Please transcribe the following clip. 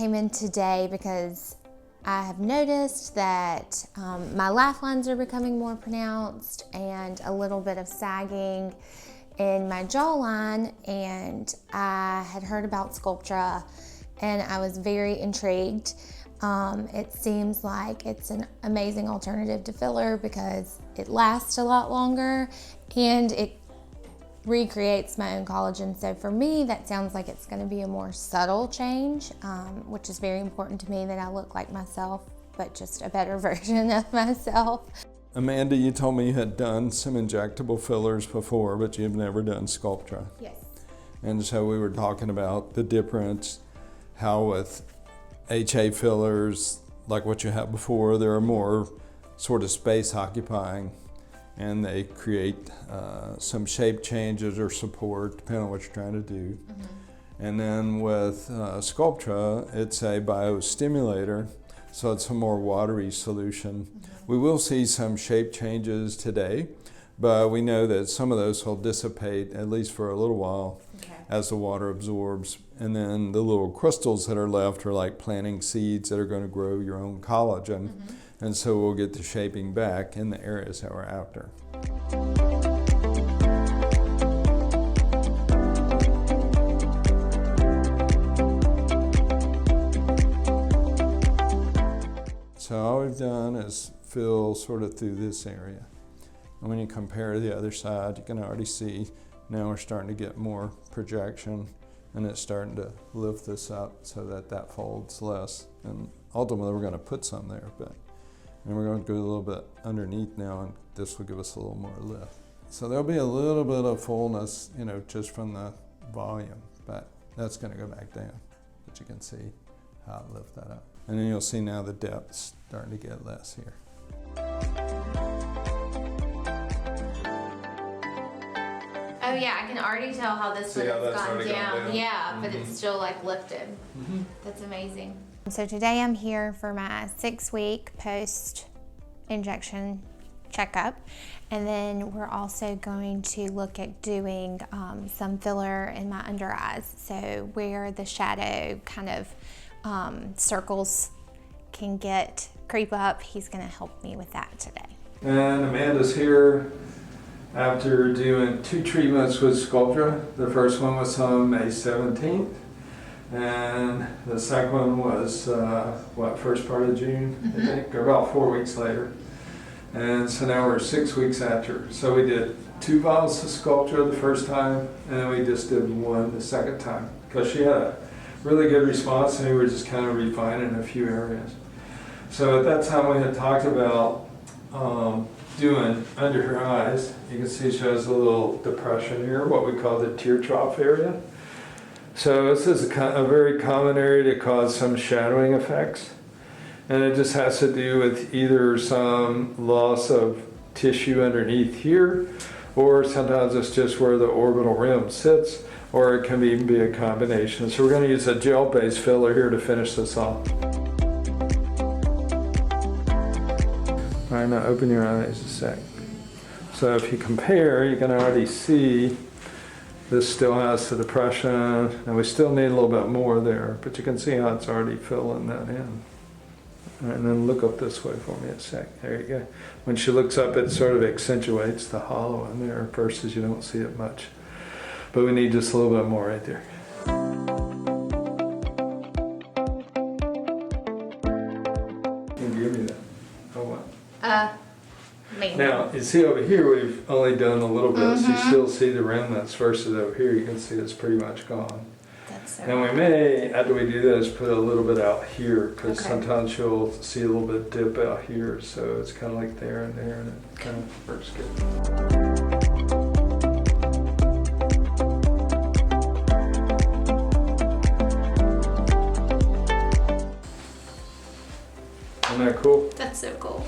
came in today because I have noticed that my laugh lines are becoming more pronounced and a little bit of sagging in my jawline, and I had heard about Sculptra and I was very intrigued. It seems like it's an amazing alternative to filler because it lasts a lot longer and it recreates my own collagen. So for me, that sounds like it's going to be a more subtle change, which is very important to me, that I look like myself, but just a better version of myself. Amanda, you told me you had done some injectable fillers before, but you've never done Sculptra. Yes. And so we were talking about the difference, how with HA fillers, like what you had before, they're more sort of space occupying, and they create some shape changes or support, depending on what you're trying to do. And then with Sculptra, it's a biostimulator, so it's a more watery solution. We will see some shape changes today, but we know that some of those will dissipate, at least for a little while, as the water absorbs. And then the little crystals that are left are like planting seeds that are going to grow your own collagen. And so we'll get the shaping back in the areas that we're after. So all we've done is fill sort of through this area. And when you compare the other side, you can already see now we're starting to get more projection, and it's starting to lift this up so that that folds less. And ultimately we're going to put some there, and we're going to go a little bit underneath now, and this will give us a little more lift. So there'll be a little bit of fullness, you know, just from the volume, but that's going to go back down. But you can see how it lifts that up. And then you'll see now the depth's starting to get less here. Oh yeah, I can already tell how this one has gone down. Yeah, but it's still like lifted. That's amazing. So today I'm here for my 6-week post-injection checkup. And then we're also going to look at doing some filler in my under eyes. So where the shadow kind of circles can creep up, he's gonna help me with that today. And Amanda's here after doing 2 treatments with Sculptra. The first one was on May 17th. And the second one was, first part of June, I think, or about 4 weeks later. And so now we're 6 weeks after. So we did 2 vials of Sculptra the first time, and then we just did 1 the second time, because she had a really good response, and we were just kind of refining a few areas. So at that time we had talked about doing under her eyes. You can see she has a little depression here, what we call the tear trough area. So this is a very common area to cause some shadowing effects. And it just has to do with either some loss of tissue underneath here, or sometimes it's just where the orbital rim sits, or it can even be a combination. So we're going to use a gel-based filler here to finish this off. All right, now open your eyes a sec. So if you compare, you can already see this still has the depression, and we still need a little bit more there, but you can see how it's already filling that in. And then look up this way for me a sec. There you go. When she looks up, it sort of accentuates the hollow in there versus you don't see it much. But we need just a little bit more right there. Can you give me that? Oh, what? Maybe. Now, you see over here, we've only done a little bit, so you still see the remnants versus over here, you can see it's pretty much gone. That's so And we may, after we do this, put a little bit out here, because sometimes you'll see a little bit dip out here, so it's kind of like there and there, and it kind of works good. Isn't that cool? That's so cool.